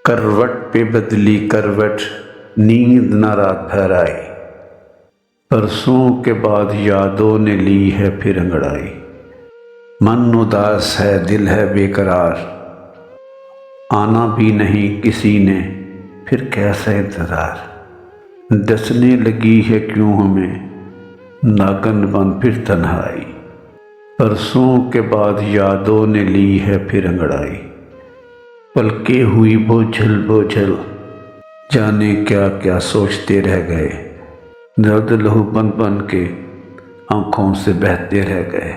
करवट पे बदली करवट, नींद न रात भर आई। परसों के बाद यादों ने ली है फिर अंगड़ाई। मन उदास है, दिल है बेकरार, आना भी नहीं किसी ने, फिर कैसा इंतज़ार। डसने लगी है क्यों हमें नागन बन फिर तन्हाई। परसों के बाद यादों ने ली है फिर अंगड़ाई। पलके हुई बोझल बोझल, जाने क्या क्या सोचते रह गए। दर्द लहू बन बन के आँखों से बहते रह गए।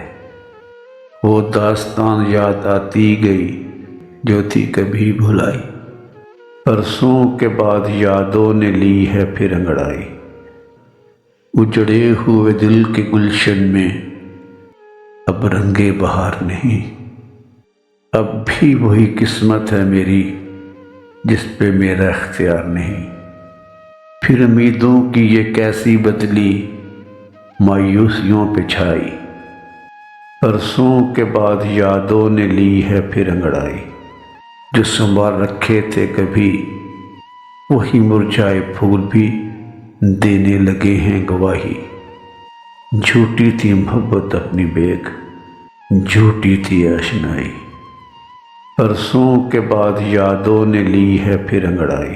वो दास्तान याद आती गई जो थी कभी भुलाई। परसों के बाद यादों ने ली है फिर अंगड़ाई। उजड़े हुए दिल के गुलशन में अब रंगे बहार नहीं। अब भी वही किस्मत है मेरी जिस पे मेरा इख्तियार नहीं। फिर उम्मीदों की ये कैसी बदली मायूसियों पे छाई। परसों के बाद यादों ने ली है फिर अंगड़ाई। जो संभाल रखे थे कभी वही मुरझाए फूल भी देने लगे हैं गवाही। झूठी थी मोहब्बत अपनी बेग, झूठी थी आशनाई। परसों के बाद यादों ने ली है फिर अंगड़ाई।